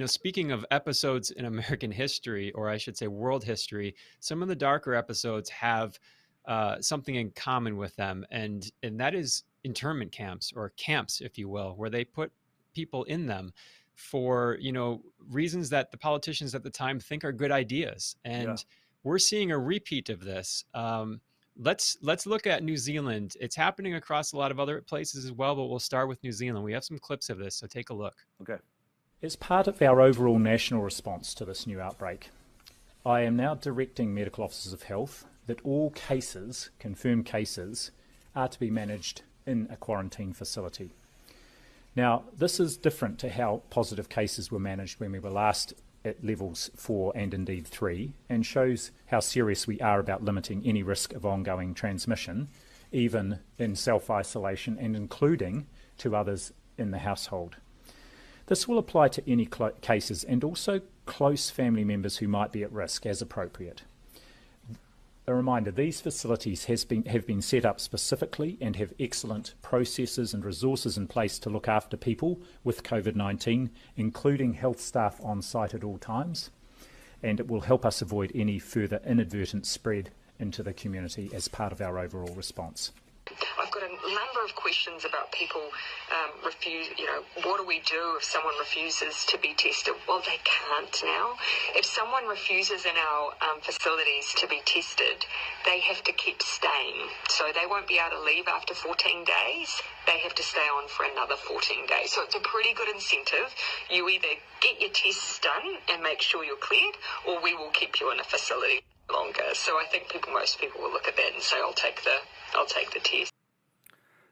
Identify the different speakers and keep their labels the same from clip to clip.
Speaker 1: speaking of episodes in American history, or I should say world history, some of the darker episodes have something in common with them, and that is internment camps, or camps, if you will, where they put people in them for reasons that the politicians at the time think are good ideas.
Speaker 2: Yeah.
Speaker 1: And we're seeing a repeat of this. Let's look at New Zealand. It's happening across a lot of other places as well, but we'll start with New Zealand. We have some clips of this, so take a look.
Speaker 2: Okay.
Speaker 3: As part of our overall national response to this new outbreak, I am now directing medical officers of health that all cases, confirmed cases, are to be managed in a quarantine facility. Now, this is different to how positive cases were managed when we were last at levels 4 and indeed 3, and shows how serious we are about limiting any risk of ongoing transmission, even in self-isolation and including to others in the household. This will apply to any cases and also close family members who might be at risk as appropriate. A reminder, these facilities have been set up specifically and have excellent processes and resources in place to look after people with COVID-19, including health staff on site at all times, and it will help us avoid any further inadvertent spread into the community as part of our overall response.
Speaker 4: I've got a number of questions about people refuse. What do we do if someone refuses to be tested? Well, they can't now. If someone refuses in our facilities to be tested, they have to keep staying. So they won't be able to leave after 14 days. They have to stay on for another 14 days. So it's a pretty good incentive. You either get your tests done and make sure you're cleared, or we will keep you in a facility longer. So I think most people will look at that and say, I'll take the test.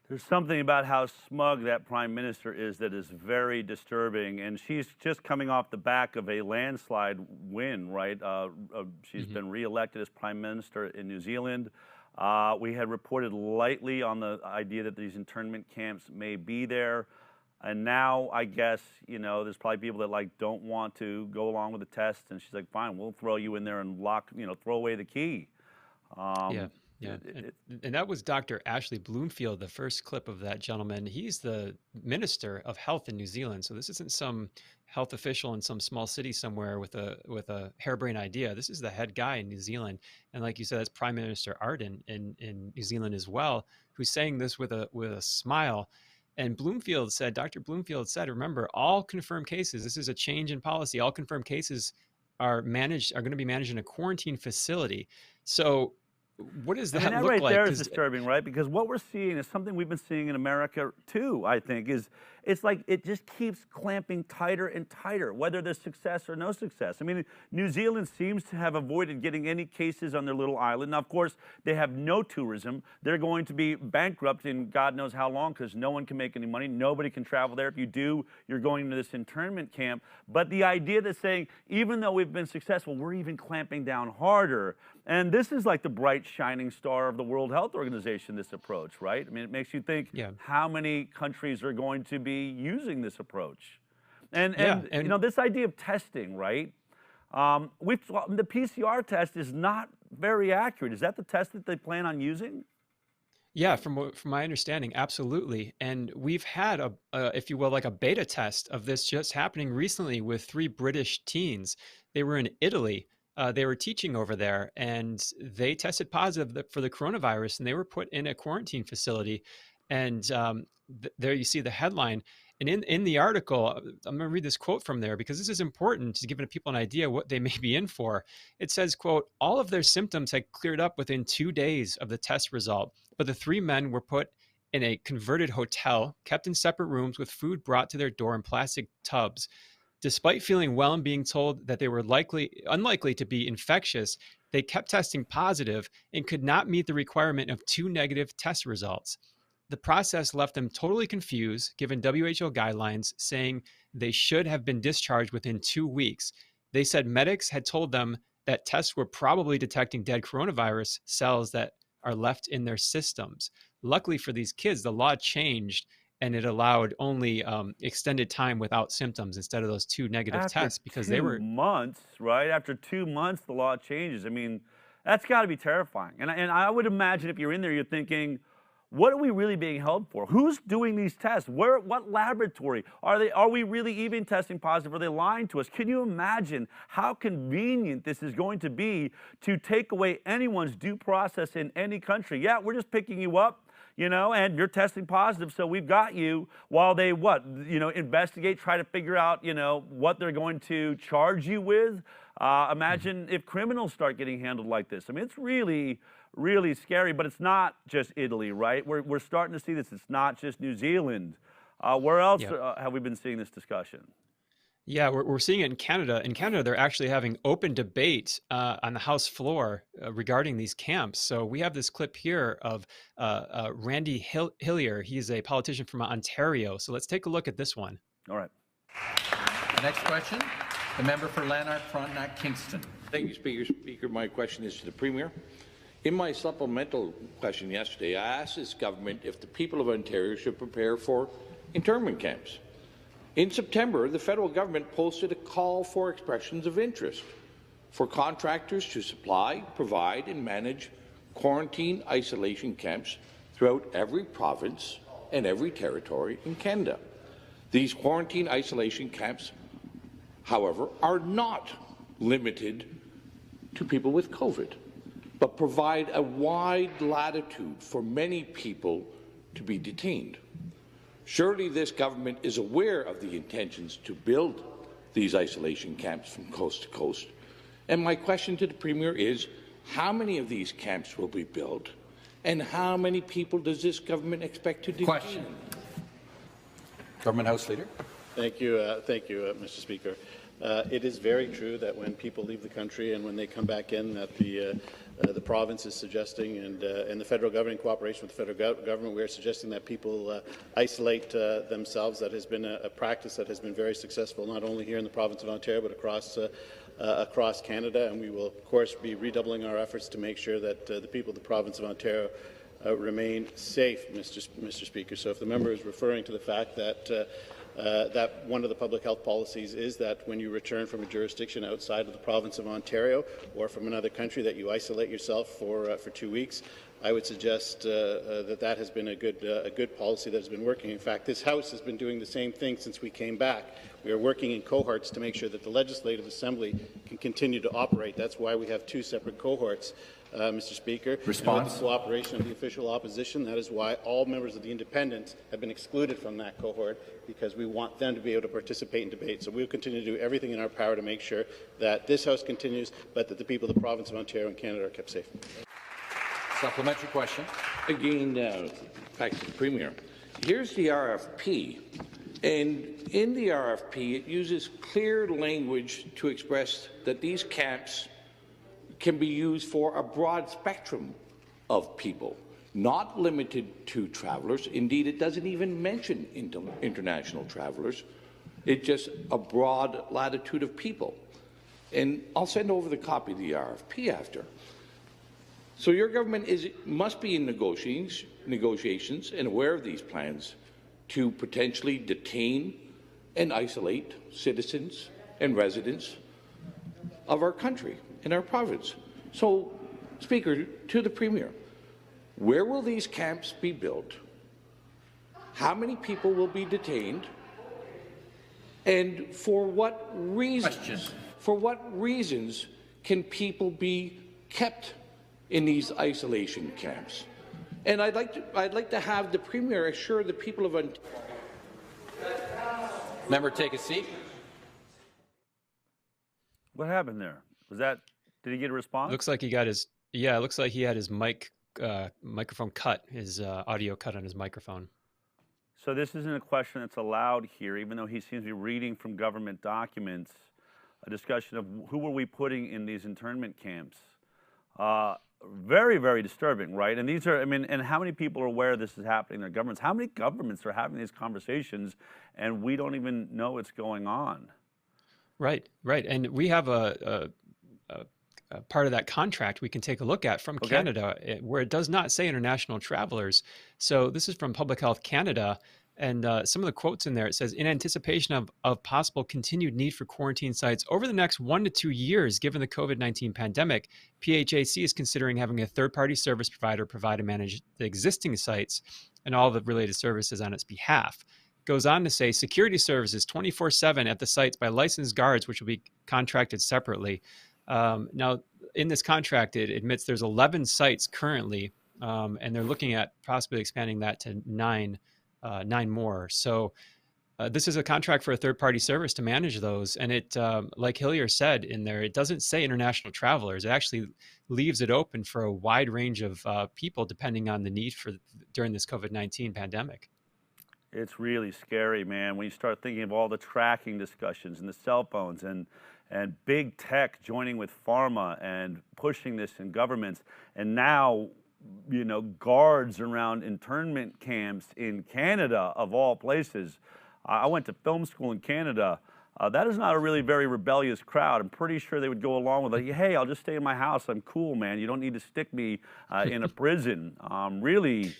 Speaker 2: There's something about how smug that prime minister is that is very disturbing, and she's just coming off the back of a landslide win, right? She's been re-elected as prime minister in New Zealand. We had reported lightly on the idea that these internment camps may be there, and now I guess there's probably people that don't want to go along with the test, and she's like, fine, we'll throw you in there and throw away the key.
Speaker 1: Yeah, and that was Dr. Ashley Bloomfield, the first clip of that gentleman. He's the Minister of Health in New Zealand. So this isn't some health official in some small city somewhere with a harebrained idea. This is the head guy in New Zealand. And like you said, that's Prime Minister Ardern in New Zealand as well, who's saying this with a smile. And Dr. Bloomfield said, remember, all confirmed cases, this is a change in policy, all confirmed cases are going to be managed in a quarantine facility. So what does that
Speaker 2: that
Speaker 1: look
Speaker 2: right
Speaker 1: like?
Speaker 2: there is disturbing, right? Because what we're seeing is something we've been seeing in America too, I think, it's like it just keeps clamping tighter and tighter, whether there's success or no success. I mean, New Zealand seems to have avoided getting any cases on their little island. Now, of course, they have no tourism. They're going to be bankrupt in God knows how long because no one can make any money. Nobody can travel there. If you do, you're going to this internment camp. But the idea that's saying, even though we've been successful, we're even clamping down harder. And this is like the bright shining star of the World Health Organization, this approach, right? I mean, it makes you think how many countries are going to be using this approach. And this idea of testing, right? The PCR test is not very accurate. Is that the test that they plan on using?
Speaker 1: Yeah, from my understanding, absolutely. And we've had if you will, like a beta test of this just happening recently with 3 British teens. They were in Italy. They were teaching over there, and they tested positive for the coronavirus, and they were put in a quarantine facility. And there you see the headline. And in the article, I'm going to read this quote from there because this is important to give people an idea what they may be in for. It says, quote, all of their symptoms had cleared up within 2 days of the test result, but the 3 men were put in a converted hotel, kept in separate rooms with food brought to their door in plastic tubs. Despite feeling well and being told that they were unlikely to be infectious, they kept testing positive and could not meet the requirement of 2 negative test results. The process left them totally confused, given WHO guidelines saying they should have been discharged within 2 weeks. They said medics had told them that tests were probably detecting dead coronavirus cells that are left in their systems. Luckily for these kids, the law changed and it allowed only extended time without symptoms instead of those 2 negative tests because they were
Speaker 2: 2 months, right? After 2 months, the law changes. I mean, that's got to be terrifying. And I would imagine if you're in there, you're thinking, what are we really being held for? Who's doing these tests? Where, what laboratory? Are we really even testing positive? Are they lying to us? Can you imagine how convenient this is going to be to take away anyone's due process in any country? Yeah, we're just picking you up, you know, and you're testing positive, so we've got you, while they what, you know, investigate, try to figure out, you know, what they're going to charge you with. Imagine if criminals start getting handled like this. I mean, it's really, really scary, but it's not just Italy, right? We're starting to see this. It's not just New Zealand. Where else have we been seeing this discussion?
Speaker 1: Yeah, we're seeing it in Canada. In Canada, they're actually having open debate on the House floor regarding these camps. So we have this clip here of Randy Hillier. He's a politician from Ontario. So let's take a look at this one.
Speaker 2: All right.
Speaker 5: The next question, the member for Lanark, Frontenac, Kingston.
Speaker 6: Thank you, Speaker. My question is to the Premier. In my supplemental question yesterday, I asked this government if the people of Ontario should prepare for internment camps. In September, the federal government posted a call for expressions of interest for contractors to supply, provide and manage quarantine isolation camps throughout every province and every territory in Canada. These quarantine isolation camps, however, are not limited to people with COVID, but provide a wide latitude for many people to be detained. Surely this government is aware of the intentions to build these isolation camps from coast to coast. And my question to the Premier is, how many of these camps will be built, and how many people does this government expect to detain?
Speaker 5: Question. Government House Leader.
Speaker 7: Thank you, Mr. Speaker. It is very true that when people leave the country and when they come back in, that the province is suggesting, and the federal government, in cooperation with the federal government, we are suggesting that people isolate themselves. That has been a practice that has been very successful, not only here in the province of Ontario, but across Canada. And we will, of course, be redoubling our efforts to make sure that the people of the province of Ontario remain safe, Mr. Speaker. So if the member is referring to the fact that that one of the public health policies is that when you return from a jurisdiction outside of the province of Ontario or from another country, that you isolate yourself for 2 weeks, I would suggest that has been a good policy that has been working. In fact, this House has been doing the same thing since we came back. We are working in cohorts to make sure that the Legislative Assembly can continue to operate. That's why we have 2 separate cohorts. Mr. Speaker.
Speaker 5: Response.
Speaker 7: With the cooperation of the official opposition, that is why all members of the Independents have been excluded from that cohort, because we want them to be able to participate in debate. So we'll continue to do everything in our power to make sure that this House continues, but that the people of the province of Ontario and Canada are kept safe.
Speaker 5: Supplementary question.
Speaker 6: Again, back to the Premier. Here's the RFP, and in the RFP it uses clear language to express that these camps can be used for a broad spectrum of people, not limited to travellers. Indeed, it doesn't even mention international travellers. It's just a broad latitude of people. And I'll send over the copy of the RFP after. So your government must be in negotiations and aware of these plans to potentially detain and isolate citizens and residents of our country, in our province. So, Speaker, to the Premier, where will these camps be built? How many people will be detained? And for what reasons?
Speaker 5: Question.
Speaker 6: For what reasons can people be kept in these isolation camps? And I'd like to have the Premier assure the people of Ontario.
Speaker 5: Member, take a seat.
Speaker 2: What happened there? Was that? Did he get a response?
Speaker 1: Looks like he got his. Yeah, it looks like he had his microphone cut, his audio cut on his microphone.
Speaker 2: So this isn't a question that's allowed here, even though he seems to be reading from government documents, a discussion of who are we putting in these internment camps. Very, very disturbing, right? And these are, I mean, and how many people are aware this is happening in their governments? How many governments are having these conversations and we don't even know what's going on?
Speaker 1: Right, right. And we have a part of that contract we can take a look at from Canada, where it does not say international travelers. So this is from Public Health Canada. And some of the quotes in there, it says, in anticipation of possible continued need for quarantine sites over the next 1 to 2 years, given the COVID-19 pandemic, PHAC is considering having a third-party service provider provide and manage the existing sites and all the related services on its behalf. Goes on to say security services 24/7 at the sites by licensed guards, which will be contracted separately. Now, in this contract, it admits there's 11 sites currently, and they're looking at possibly expanding that to nine more. So this is a contract for a third-party service to manage those. And it, like Hillier said in there, it doesn't say international travelers. It actually leaves it open for a wide range of people depending on the need for during this COVID-19 pandemic.
Speaker 2: It's really scary, man, when you start thinking of all the tracking discussions and the cell phones and big tech joining with pharma and pushing this in governments. And now, you know, guards around internment camps in Canada, of all places. I went to film school in Canada. That is not a really very rebellious crowd. I'm pretty sure they would go along with, like, hey, I'll just stay in my house. I'm cool, man. You don't need to stick me in a prison. Really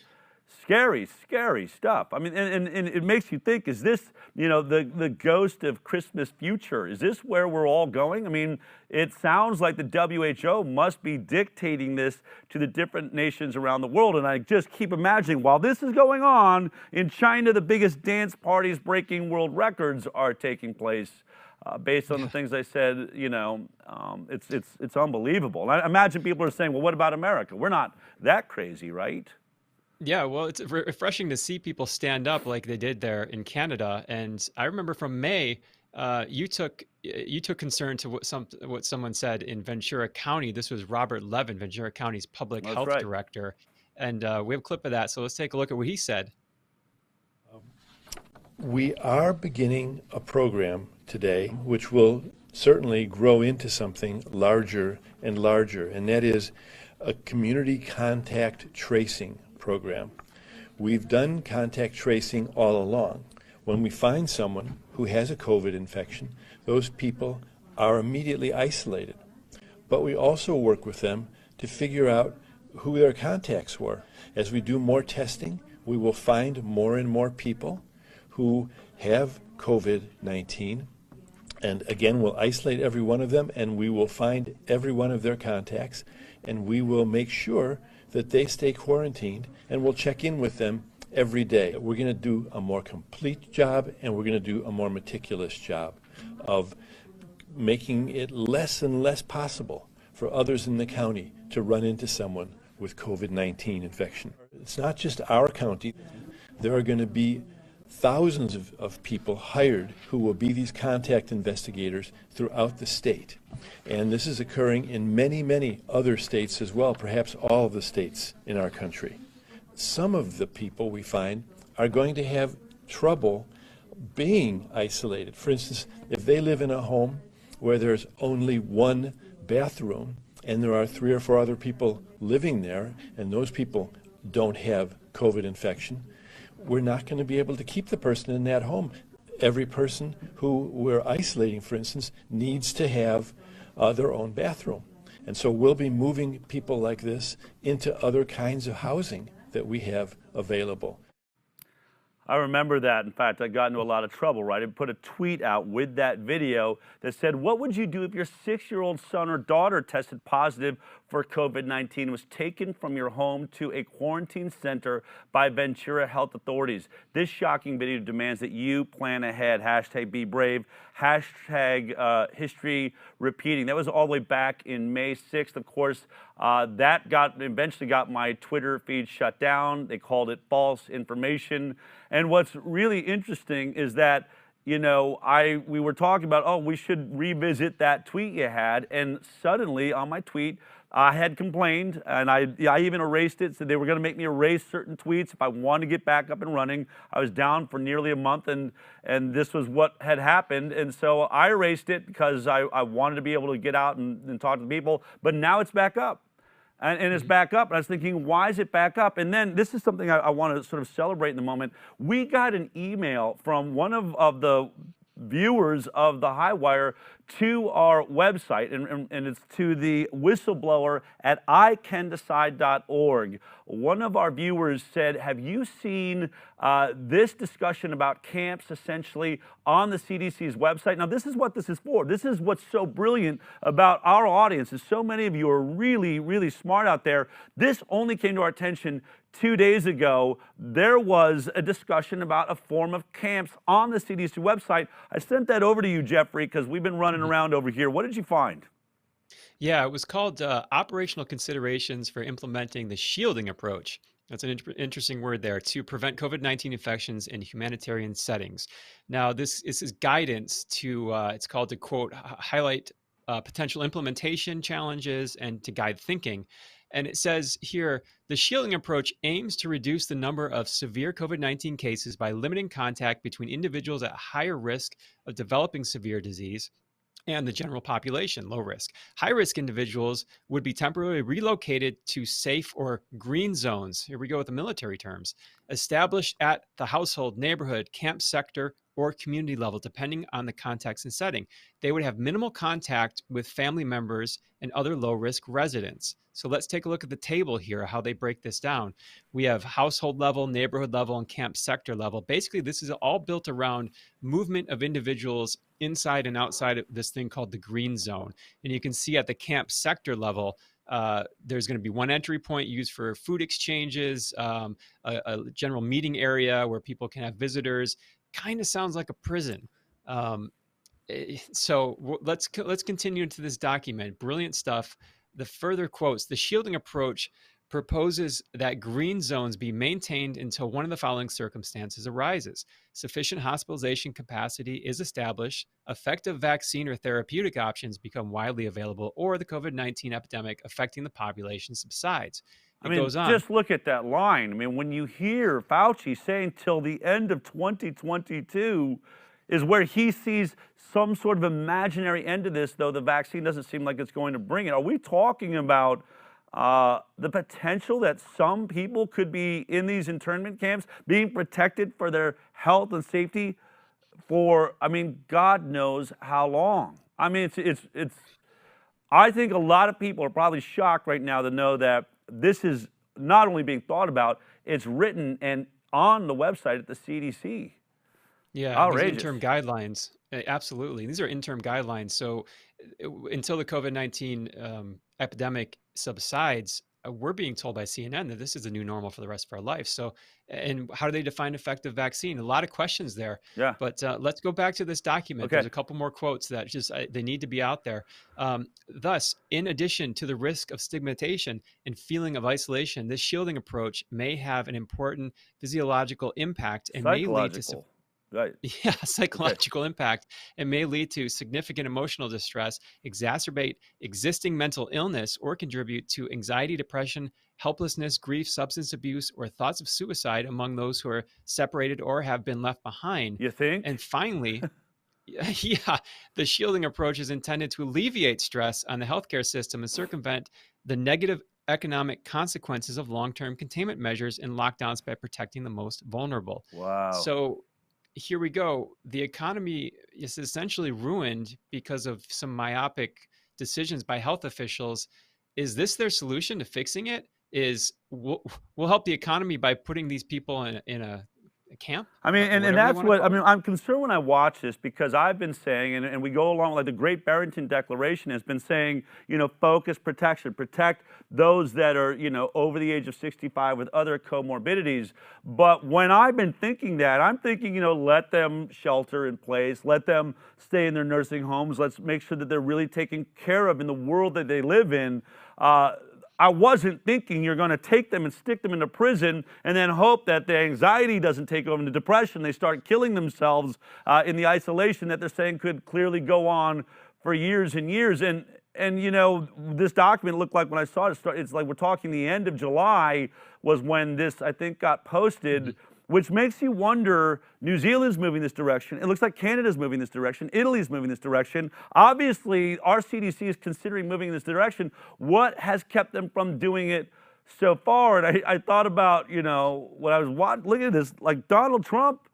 Speaker 2: scary, scary stuff. I mean, and it makes you think, is this, you know, the ghost of Christmas future? Is this where we're all going? I mean, it sounds like the WHO must be dictating this to the different nations around the world. And I just keep imagining, while this is going on, in China, the biggest dance parties breaking world records are taking place. Based on the things I said, you know, it's unbelievable. And I imagine people are saying, well, what about America? We're not that crazy, right?
Speaker 1: Yeah, well, it's refreshing to see people stand up like they did there in Canada. And I remember from May, you took concern to what someone said in Ventura County. This was Robert Levin, Ventura County's public
Speaker 2: That's
Speaker 1: health
Speaker 2: right.
Speaker 1: director, and we have a clip of that. So let's take a look at what he said.
Speaker 8: We are beginning a program today which will certainly grow into something larger and larger, and that is a community contact tracing program. We've done contact tracing all along. When we find someone who has a COVID infection, those people are immediately isolated. But we also work with them to figure out who their contacts were. As we do more testing, we will find more and more people who have COVID-19. And again, we'll isolate every one of them, and we will find every one of their contacts, and we will make sure that they stay quarantined, and we'll check in with them every day. We're going to do a more complete job, and we're going to do a more meticulous job of making it less and less possible for others in the county to run into someone with COVID-19 infection. It's not just our county. There are going to be thousands of people hired who will be these contact investigators throughout the state. And this is occurring in many, many other states as well, perhaps all of the states in our country. Some of the people we find are going to have trouble being isolated. For instance, if they live in a home where there's only one bathroom and there are 3 or 4 other people living there, and those people don't have COVID infection, we're not going to be able to keep the person in that home. Every person who we're isolating, for instance, needs to have their own bathroom. And so we'll be moving people like this into other kinds of housing that we have available.
Speaker 2: I remember that. In fact, I got into a lot of trouble, right? I put a tweet out with that video that said, what would you do if your 6-year-old son or daughter tested positive for COVID-19 and was taken from your home to a quarantine center by Ventura health authorities? This shocking video demands that you plan ahead. Hashtag be brave. Hashtag history repeating. That was all the way back in May 6th. Of course, that eventually got my Twitter feed shut down. They called it false information. And what's really interesting is that, you know, we were talking about, oh, we should revisit that tweet you had. And suddenly on my tweet, I had complained, and I even erased it. So they were going to make me erase certain tweets if I wanted to get back up and running. I was down for nearly a month, and this was what had happened. And so I erased it because I wanted to be able to get out and talk to people. But now it's back up. And it's back up. And I was thinking, why is it back up? And then this is something I want to sort of celebrate in the moment. We got an email from one of the viewers of the Highwire to our website, and it's to the whistleblower at icandecide.org. One of our viewers said, have you seen this discussion about camps essentially on the CDC's website? Now, this is what this is for. This is what's so brilliant about our audience, is so many of you are really, really smart out there. This only came to our attention 2 days ago. There was a discussion about a form of camps on the CDC website. I sent that over to you, Jeffrey, because we've been running around over here. What did you find?
Speaker 1: Yeah, it was called Operational Considerations for Implementing the Shielding Approach. That's an interesting word there, to prevent COVID-19 infections in humanitarian settings. Now, this is guidance to, it's called to, quote, highlight potential implementation challenges and to guide thinking. And it says here, the shielding approach aims to reduce the number of severe COVID-19 cases by limiting contact between individuals at higher risk of developing severe disease and the general population, low risk. High risk individuals would be temporarily relocated to safe or green zones. Here we go with the military terms, established at the household, neighborhood, camp sector, or community level, depending on the context and setting. They would have minimal contact with family members and other low risk residents. So let's take a look at the table here, how they break this down. We have household level, neighborhood level, and camp sector level. Basically, this is all built around movement of individuals inside and outside of this thing called the green zone. And you can see at the camp sector level, there's going to be one entry point used for food exchanges, a general meeting area where people can have visitors. Kind of sounds like a prison. So let's continue into this document. Brilliant stuff. The further quotes, the shielding approach proposes that green zones be maintained until one of the following circumstances arises. Sufficient hospitalization capacity is established, effective vaccine or therapeutic options become widely available, or the COVID-19 epidemic affecting the population subsides. It goes on.
Speaker 2: Just look at that line. I mean, when you hear Fauci saying till the end of 2022 is where he sees some sort of imaginary end to this, though the vaccine doesn't seem like it's going to bring it. Are we talking about the potential that some people could be in these internment camps being protected for their health and safety for, I mean, God knows how long? I mean, it's I think a lot of people are probably shocked right now to know that this is not only being thought about, it's written and on the website at the CDC.
Speaker 1: Yeah,
Speaker 2: Outrageous.
Speaker 1: these interim guidelines. Absolutely. These are interim guidelines. So until the COVID-19 epidemic subsides, we're being told by CNN that this is the new normal for the rest of our life. So, and how do they define effective vaccine? A lot of questions there.
Speaker 2: Yeah.
Speaker 1: But let's go back to this document.
Speaker 2: Okay.
Speaker 1: There's a couple more quotes that just they need to be out there. Thus, in addition to the risk of stigmatization and feeling of isolation, this shielding approach may have an important physiological impact and may lead to
Speaker 2: Right.
Speaker 1: yeah, psychological impact, and may lead to significant emotional distress, exacerbate existing mental illness, or contribute to anxiety, depression, helplessness, grief, substance abuse, or thoughts of suicide among those who are separated or have been left behind.
Speaker 2: You think?
Speaker 1: And finally, yeah, the shielding approach is intended to alleviate stress on the healthcare system and circumvent the negative economic consequences of long-term containment measures and lockdowns by protecting the most vulnerable.
Speaker 2: Wow.
Speaker 1: So here we go. The economy is essentially ruined because of some myopic decisions by health officials. Is this their solution to fixing it? We'll help the economy by putting these people in a camp?
Speaker 2: I mean, and that's what, I mean, I'm concerned when I watch this because I've been saying, and we go along, like the Great Barrington Declaration has been saying, you know, focus protection, protect those that are, you know, over the age of 65 with other comorbidities. But when I've been thinking that, I'm thinking, you know, let them shelter in place, let them stay in their nursing homes, let's make sure that they're really taken care of in the world that they live in. I wasn't thinking you're going to take them and stick them into prison and then hope that the anxiety doesn't take over and the depression, they start killing themselves in the isolation that they're saying could clearly go on for years and years. And you know, this document looked like when I saw it, it's like we're talking the end of July was when this, I think, got posted, which makes you wonder, New Zealand's moving this direction. It looks like Canada's moving this direction. Italy's moving this direction. Obviously, our CDC is considering moving in this direction. What has kept them from doing it so far? And I thought about, you know, when I was looking at this, like Donald Trump,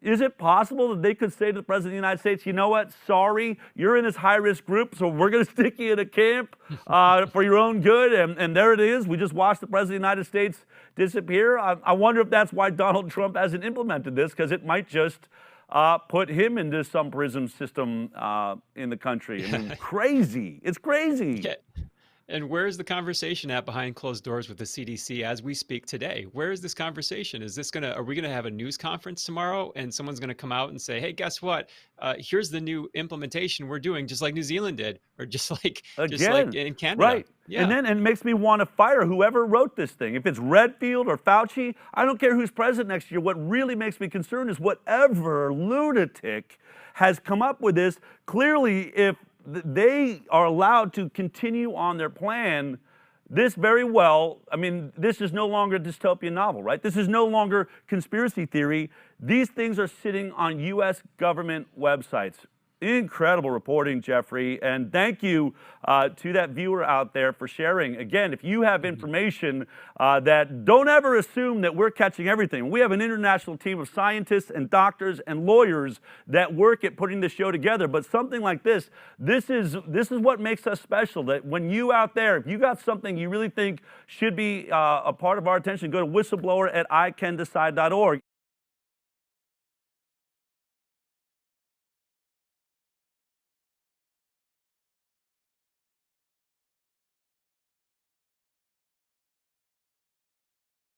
Speaker 2: is it possible that they could say to the President of the United States, you know what, sorry, you're in this high-risk group, so we're going to stick you in a camp for your own good, and there it is. We just watched the President of the United States disappear. I wonder if that's why Donald Trump hasn't implemented this, because it might just put him into some prison system in the country. I mean, crazy. It's crazy.
Speaker 1: Yeah. And where's the conversation at behind closed doors with the CDC as we speak today? Where is this conversation? Are we gonna have a news conference tomorrow and someone's gonna come out and say, hey, guess what? Here's the new implementation we're doing, just like New Zealand did, or just like in Canada.
Speaker 2: Right.
Speaker 1: Yeah.
Speaker 2: And then it makes me want to fire whoever wrote this thing. If it's Redfield or Fauci, I don't care who's president next year. What really makes me concerned is whatever lunatic has come up with this. Clearly, if they are allowed to continue on their plan, this very well, I mean, this is no longer a dystopian novel, right? This is no longer conspiracy theory. These things are sitting on U.S. government websites. Incredible reporting, Jeffrey, and thank you to that viewer out there for sharing. Again, if you have information that, don't ever assume that we're catching everything. We have an international team of scientists and doctors and lawyers that work at putting this show together, but something like this is what makes us special, that when you out there, if you got something you really think should be a part of our attention, go to whistleblower@icandecide.org.